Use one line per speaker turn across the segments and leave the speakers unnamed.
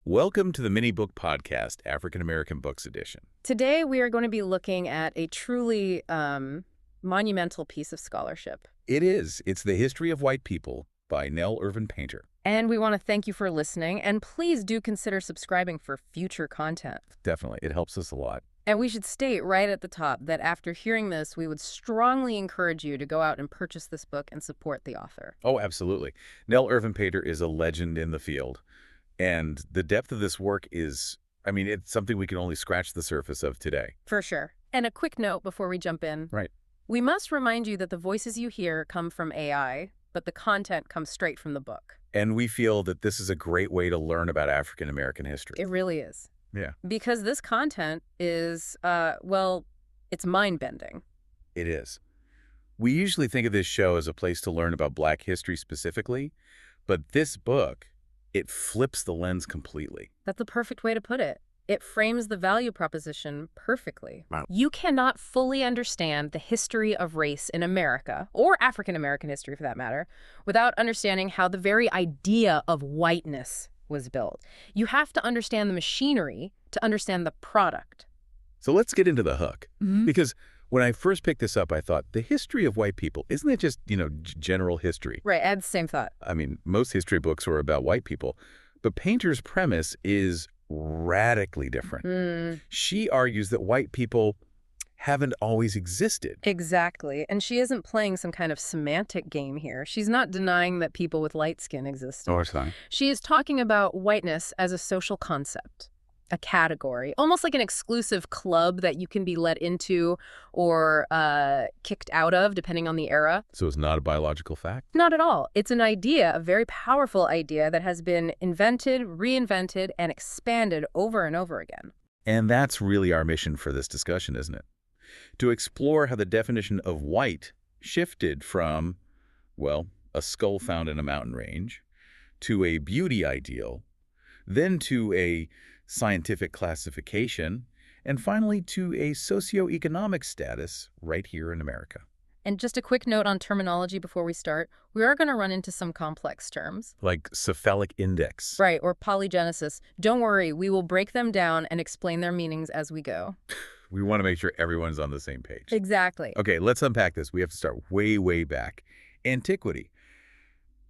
Welcome to the Mini Book Podcast, African American Books Edition.
Today, we are going to be looking at a truly monumental piece of scholarship.
It is. It's The History of White People by Nell Irvin Painter.
And we want to thank you for listening, and please do consider subscribing for future content.
Definitely. It helps us a lot.
And we should state right at the top that after hearing this, we would strongly encourage you to go out and purchase this book and support the author.
Oh, absolutely. Nell Irvin Painter is a legend in the field. And the depth of this work is, it's something we can only scratch the surface of today.
For sure. And a quick note before we jump in.
Right.
We must remind you that the voices you hear come from AI, but the content comes straight from the book.
And we feel that this is a great way to learn about African American history.
It really is.
Yeah.
Because this content is, it's mind-bending.
It is. We usually think of this show as a place to learn about Black history specifically, but this book, it flips the lens completely.
That's the perfect way to put it. It frames the value proposition perfectly.
Wow.
You cannot fully understand the history of race in America, or African American history for that matter, without understanding how the very idea of whiteness was built. You have to understand the machinery to understand the product.
So let's get into the hook.
Mm-hmm.
Because when I first picked this up, I thought, the history of white people, isn't it just, general history?
Right, I had the same thought.
Most history books are about white people, but Painter's premise is radically different. She argues that white people haven't always existed.
Exactly. And she isn't playing some kind of semantic game here. She's not denying that people with light skin exist.
Oh, it's not.
She is talking about whiteness as a social concept, a category, almost like an exclusive club that you can be let into or kicked out of, depending on the era.
So it's not a biological fact?
Not at all. It's an idea, a very powerful idea that has been invented, reinvented, and expanded over and over again.
And that's really our mission for this discussion, isn't it? To explore how the definition of white shifted from, a skull found in a mountain range, to a beauty ideal, then to a scientific classification, and finally to a socioeconomic status right here in America.
And just a quick note on terminology before we start. We are going to run into some complex terms.
Like cephalic index.
Right, or polygenesis. Don't worry, we will break them down and explain their meanings as we go.
We want to make sure everyone's on the same page.
Exactly.
Okay, let's unpack this. We have to start way, way back. Antiquity.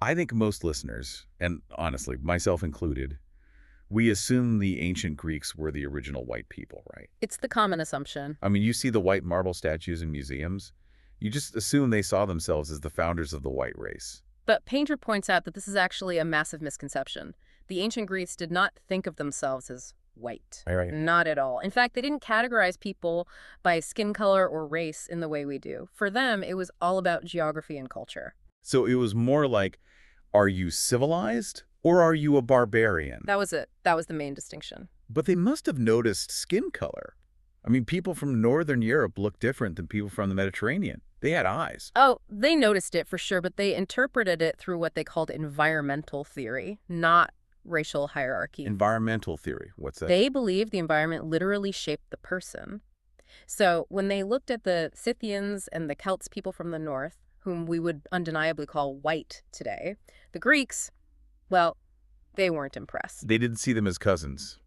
I think most listeners, and honestly, myself included, we assume the ancient Greeks were the original white people, right?
It's the common assumption.
You see the white marble statues in museums. You just assume they saw themselves as the founders of the white race.
But Painter points out that this is actually a massive misconception. The ancient Greeks did not think of themselves as white.
Right.
Not at all. In fact, they didn't categorize people by skin color or race in the way we do. For them, it was all about geography and culture.
So it was more like, are you civilized or are you a barbarian?
That was it. That was the main distinction.
But they must have noticed skin color. People from Northern Europe look different than people from the Mediterranean. They had eyes.
Oh, they noticed it for sure, but they interpreted it through what they called environmental theory, not racial hierarchy.
Environmental theory. What's that?
They believed the environment literally shaped the person. So when they looked at the Scythians and the Celts, people from the north, whom we would undeniably call white today, the Greeks, they weren't impressed.
They didn't see them as cousins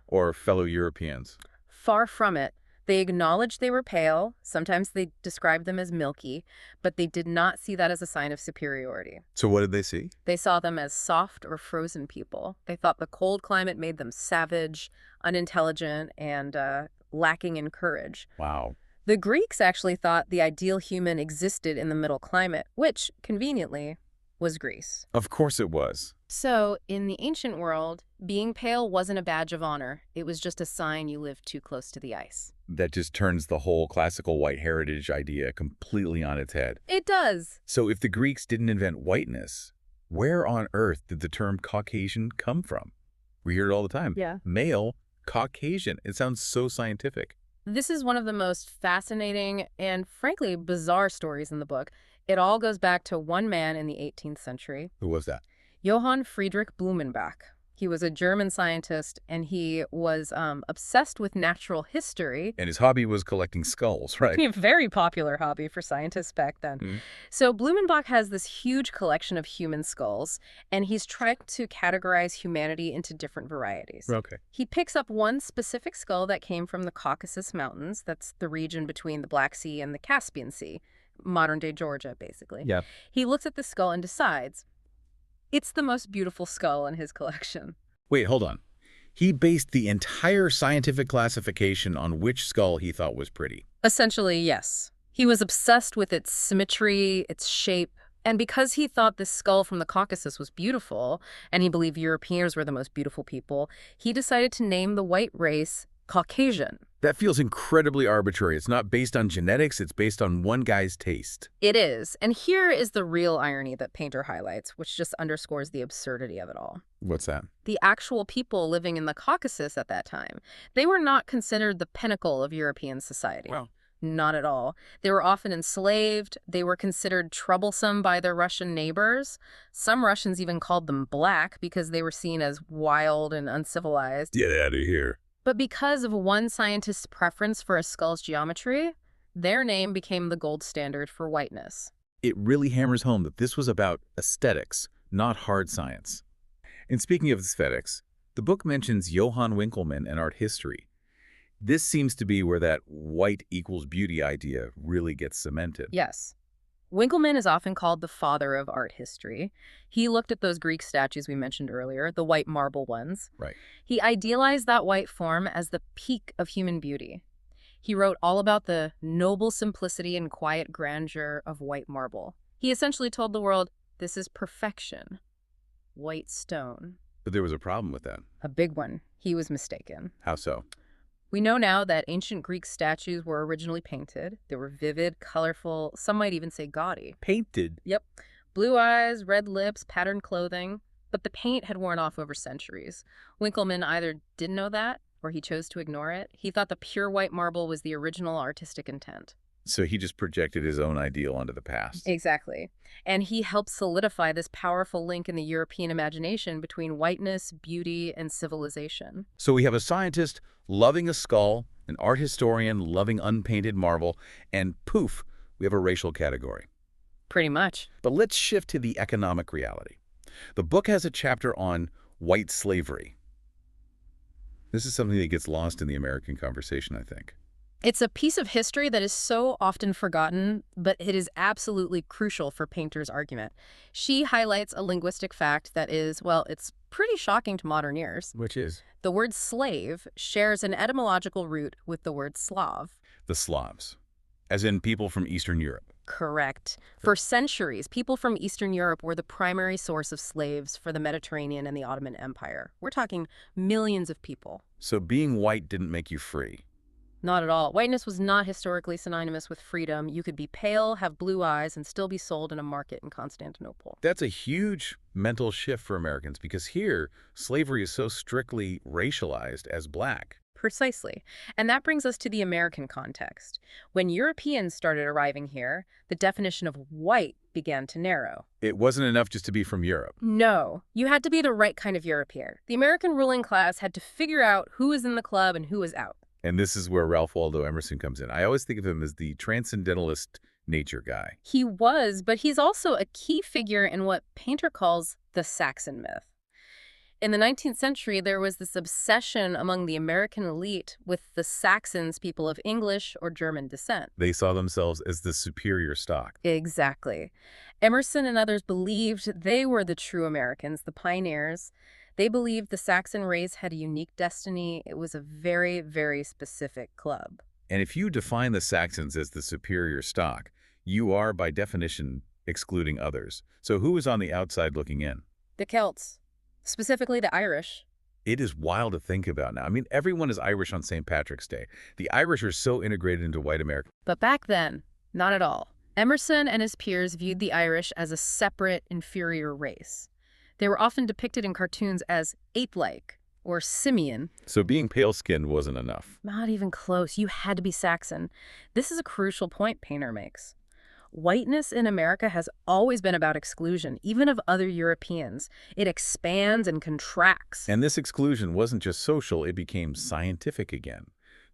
or fellow Europeans.
Far from it. They acknowledged they were pale. Sometimes they described them as milky, but they did not see that as a sign of superiority.
So what did they see?
They saw them as soft or frozen people. They thought the cold climate made them savage, unintelligent, and lacking in courage.
Wow.
The Greeks actually thought the ideal human existed in the middle climate, which, conveniently, was Greece.
Of course it was.
So, in the ancient world, being pale wasn't a badge of honor. It was just a sign you lived too close to the ice.
That just turns the whole classical white heritage idea completely on its head.
It does.
So if the Greeks didn't invent whiteness, where on earth did the term Caucasian come from? We hear it all the time.
Yeah.
Male, Caucasian. It sounds so scientific.
This is one of the most fascinating and, frankly, bizarre stories in the book. It all goes back to one man in the 18th century.
Who was that?
Johann Friedrich Blumenbach. He was a German scientist, and he was obsessed with natural history.
And his hobby was collecting skulls, right?
A very popular hobby for scientists back then.
Mhm.
So Blumenbach has this huge collection of human skulls, and he's trying to categorize humanity into different varieties.
Okay.
He picks up one specific skull that came from the Caucasus Mountains. That's the region between the Black Sea and the Caspian Sea, modern-day Georgia, basically.
Yeah.
He looks at the skull and decides it's the most beautiful skull in his collection.
Wait, hold on. He based the entire scientific classification on which skull he thought was pretty.
Essentially, yes. He was obsessed with its symmetry, its shape, and because he thought this skull from the Caucasus was beautiful, and he believed Europeans were the most beautiful people, he decided to name the white race Caucasian.
That feels incredibly arbitrary. It's not based on genetics, it's based on one guy's taste.
It is, and here is the real irony that Painter highlights, which just underscores the absurdity of it all.
What's that?
The actual people living in the Caucasus at that time, they were not considered the pinnacle of European society.
Well,
Not at all. They were often enslaved. They were considered troublesome by their Russian neighbors. Some Russians even called them black because they were seen as wild and uncivilized.
get out of here.
But because of one scientist's preference for a skull's geometry, their name became the gold standard for whiteness.
It really hammers home that this was about aesthetics, not hard science. And speaking of aesthetics, the book mentions Johann Winkelmann and art history. This seems to be where that white equals beauty idea really gets cemented.
Yes. Winkelmann is often called the father of art history. He looked at those Greek statues we mentioned earlier, the white marble ones.
Right.
He idealized that white form as the peak of human beauty. He wrote all about the noble simplicity and quiet grandeur of white marble. He essentially told the world, this is perfection. White stone.
But there was a problem with that.
A big one. He was mistaken.
How so?
We know now that ancient Greek statues were originally painted. They were vivid, colorful, some might even say gaudy.
Painted?
Yep. Blue eyes, red lips, patterned clothing. But the paint had worn off over centuries. Winkelmann either didn't know that or he chose to ignore it. He thought the pure white marble was the original artistic intent.
So he just projected his own ideal onto the past.
Exactly. And he helped solidify this powerful link in the European imagination between whiteness, beauty, and civilization.
So we have a scientist loving a skull, an art historian loving unpainted marble, and poof, we have a racial category.
Pretty much.
But let's shift to the economic reality. The book has a chapter on white slavery. This is something that gets lost in the American conversation, I think.
It's a piece of history that is so often forgotten, but it is absolutely crucial for Painter's argument. She highlights a linguistic fact that is, well, it's pretty shocking to modern ears.
Which is?
The word slave shares an etymological root with the word Slav.
The Slavs, as in people from Eastern Europe.
Correct. For centuries, people from Eastern Europe were the primary source of slaves for the Mediterranean and the Ottoman Empire. We're talking millions of people.
So being white didn't make you free.
Not at all. Whiteness was not historically synonymous with freedom. You could be pale, have blue eyes, and still be sold in a market in Constantinople.
That's a huge mental shift for Americans because here, slavery is so strictly racialized as black.
Precisely. And that brings us to the American context. When Europeans started arriving here, the definition of white began to narrow.
It wasn't enough just to be from Europe.
No, you had to be the right kind of European. The American ruling class had to figure out who was in the club and who was out.
And this is where Ralph Waldo Emerson comes in. I always think of him as the transcendentalist nature guy.
He was, but he's also a key figure in what Painter calls the Saxon myth. In the 19th century, there was this obsession among the American elite with the Saxons, people of English or German descent.
They saw themselves as the superior stock.
Exactly. Emerson and others believed they were the true Americans, the pioneers. They believed the Saxon race had a unique destiny. It was a very, very specific club.
And if you define the Saxons as the superior stock, you are, by definition, excluding others. So who is on the outside looking in?
The Celts, specifically the Irish.
It is wild to think about now. I mean, everyone is Irish on St. Patrick's Day. The Irish are so integrated into white America.
But back then, not at all. Emerson and his peers viewed the Irish as a separate, inferior race. They were often depicted in cartoons as ape-like or simian.
So being pale-skinned wasn't enough.
Not even close. You had to be Saxon. This is a crucial point Painter makes. Whiteness in America has always been about exclusion, even of other Europeans. It expands and contracts.
And this exclusion wasn't just social, it became scientific again.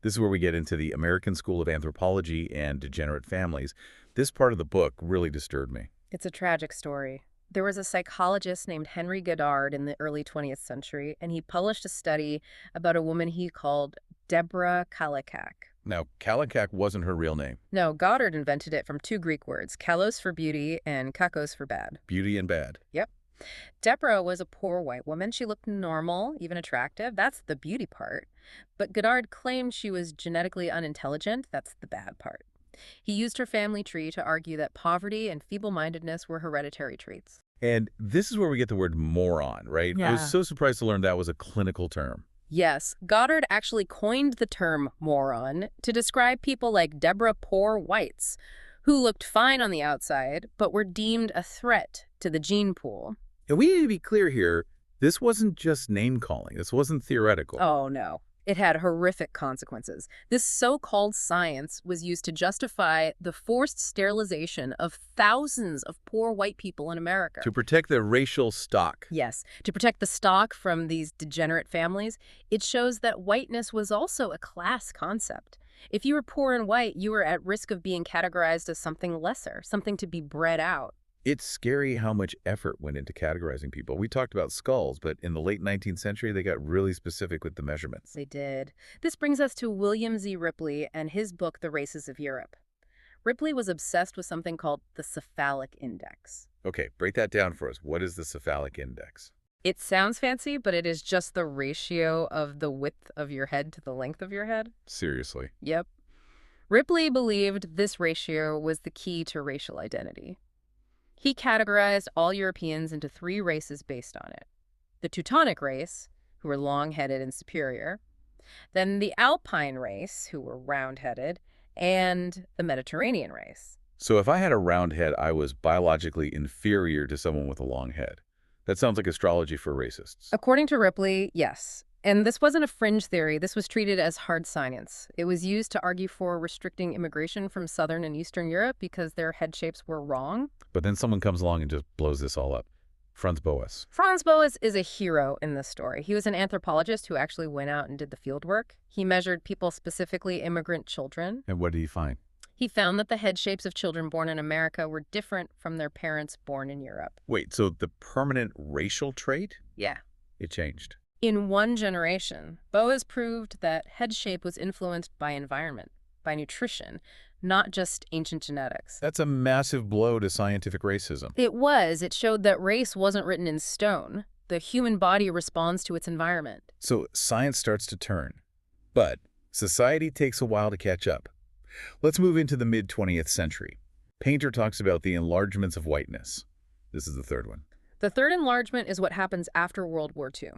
This is where we get into the American School of Anthropology and degenerate families. This part of the book really disturbed me.
It's a tragic story. There was a psychologist named Henry Goddard in the early 20th century, and he published a study about a woman he called Deborah Kallikak.
Now, Kallikak wasn't her real name.
No, Goddard invented it from two Greek words, kalos for beauty and kakos for bad.
Beauty and bad.
Yep. Deborah was a poor white woman. She looked normal, even attractive. That's the beauty part. But Goddard claimed she was genetically unintelligent. That's the bad part. He used her family tree to argue that poverty and feeble-mindedness were hereditary traits.
And this is where we get the word moron, right? I was so surprised to learn that was a clinical term.
Yes, Goddard actually coined the term moron to describe people like Deborah Poor Whites, who looked fine on the outside, but were deemed a threat to the gene pool.
And we need to be clear here, this wasn't just name-calling. This wasn't theoretical.
Oh, no. It had horrific consequences. This so-called science was used to justify the forced sterilization of thousands of poor white people in America.
To protect the racial stock.
Yes, to protect the stock from these degenerate families. It shows that whiteness was also a class concept. If you were poor and white, you were at risk of being categorized as something lesser, something to be bred out.
It's scary how much effort went into categorizing people. We talked about skulls, but in the late 19th century, they got really specific with the measurements.
They did. This brings us to William Z. Ripley and his book, The Races of Europe. Ripley was obsessed with something called the cephalic index.
Okay, break that down for us. What is the cephalic index?
It sounds fancy, but it is just the ratio of the width of your head to the length of your head.
Seriously.
Yep. Ripley believed this ratio was the key to racial identity. He categorized all Europeans into three races based on it. The Teutonic race, who were long-headed and superior, then the Alpine race, who were round-headed, and the Mediterranean race.
So if I had a round head, I was biologically inferior to someone with a long head. That sounds like astrology for racists.
According to Ripley, yes. And this wasn't a fringe theory. This was treated as hard science. It was used to argue for restricting immigration from Southern and Eastern Europe because their head shapes were wrong.
But then someone comes along and just blows this all up. Franz Boas.
Franz Boas is a hero in this story. He was an anthropologist who actually went out and did the field work. He measured people, specifically immigrant children.
And what did he find?
He found that the head shapes of children born in America were different from their parents born in Europe.
Wait, so the permanent racial trait?
Yeah.
It changed.
In one generation, Boas proved that head shape was influenced by environment, by nutrition, not just ancient genetics.
That's a massive blow to scientific racism.
It was. It showed that race wasn't written in stone. The human body responds to its environment.
So science starts to turn. But society takes a while to catch up. Let's move into the mid-20th century. Painter talks about the enlargements of whiteness. This is the third one.
The third enlargement is what happens after World War II.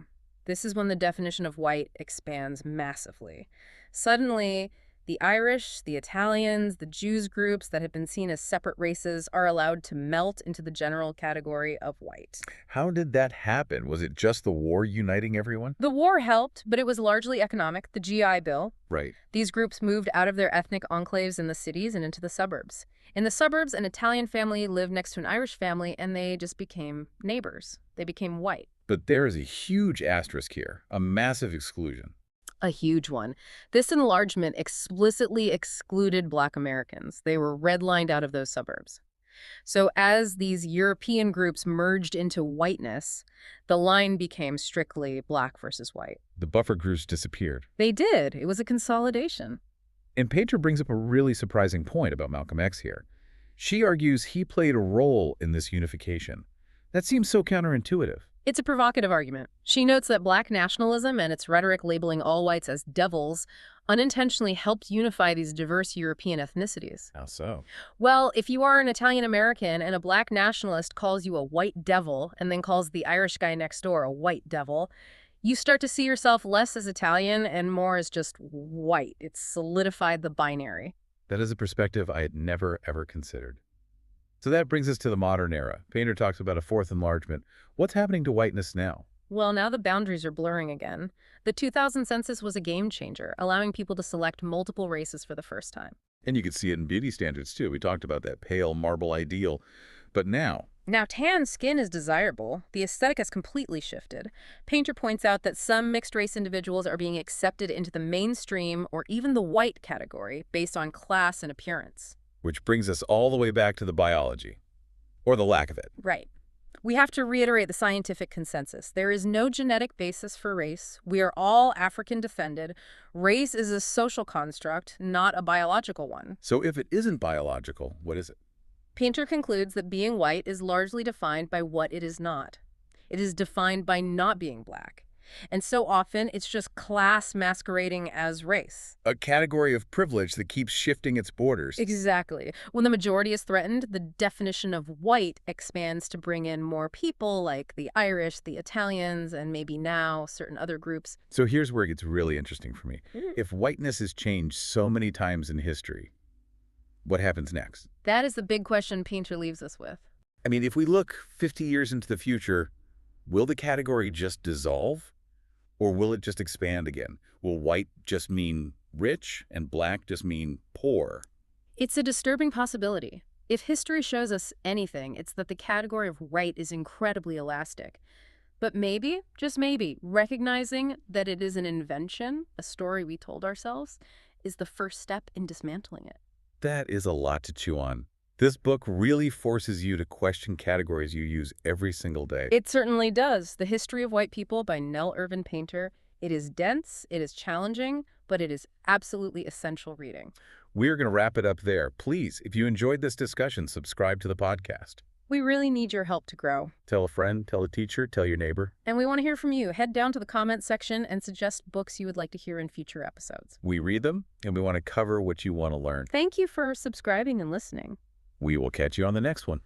This is when the definition of white expands massively. Suddenly, the Irish, the Italians, the Jews groups that had been seen as separate races are allowed to melt into the general category of white.
How did that happen? Was it just the war uniting everyone?
The war helped, but it was largely economic. The GI Bill.
Right.
These groups moved out of their ethnic enclaves in the cities and into the suburbs. In the suburbs, an Italian family lived next to an Irish family, and they just became neighbors. They became white.
But there is a huge asterisk here, a massive exclusion.
A huge one. This enlargement explicitly excluded Black Americans. They were redlined out of those suburbs. So as these European groups merged into whiteness, the line became strictly Black versus white.
The buffer groups disappeared.
They did. It was a consolidation.
And Painter brings up a really surprising point about Malcolm X here. She argues he played a role in this unification. That seems so counterintuitive.
It's a provocative argument. She notes that Black nationalism and its rhetoric labeling all whites as devils unintentionally helped unify these diverse European ethnicities.
How so?
Well, if you are an Italian American and a Black nationalist calls you a white devil and then calls the Irish guy next door a white devil, you start to see yourself less as Italian and more as just white. It's solidified the binary.
That is a perspective I had never, ever considered. So that brings us to the modern era. Painter talks about a fourth enlargement. What's happening to whiteness now?
Well, now the boundaries are blurring again. The 2000 census was a game changer, allowing people to select multiple races for the first time.
And you could see it in beauty standards, too. We talked about that pale marble ideal. But now,
Now, tan skin is desirable. The aesthetic has completely shifted. Painter points out that some mixed-race individuals are being accepted into the mainstream or even the white category based on class and appearance.
which brings us all the way back to the biology, or the lack of it.
Right. We have to reiterate the scientific consensus. There is no genetic basis for race. We are all African descended. Race is a social construct, not a biological one.
So if it isn't biological, what is it?
Painter concludes that being white is largely defined by what it is not. It is defined by not being black. And so often, it's just class masquerading as race.
A category of privilege that keeps shifting its borders.
Exactly. When the majority is threatened, the definition of white expands to bring in more people like the Irish, the Italians, and maybe now certain other groups.
So here's where it gets really interesting for me. If whiteness has changed so many times in history, what happens next?
That is the big question Painter leaves us with.
I mean, if we look 50 years into the future, will the category just dissolve? Or will it just expand again? Will white just mean rich and black just mean poor?
It's a disturbing possibility. If history shows us anything, it's that the category of white is incredibly elastic. But maybe, just maybe, recognizing that it is an invention, a story we told ourselves, is the first step in dismantling it.
That is a lot to chew on. This book really forces you to question categories you use every single day.
It certainly does. The History of White People by Nell Irvin Painter. It is dense, it is challenging, but it is absolutely essential reading.
We're going to wrap it up there. Please, if you enjoyed this discussion, subscribe to the podcast.
We really need your help to grow.
Tell a friend, tell a teacher, tell your neighbor.
And we want to hear from you. Head down to the comments section and suggest books you would like to hear in future episodes.
We read them, and we want to cover what you want to learn.
Thank you for subscribing and listening.
We will catch you on the next one.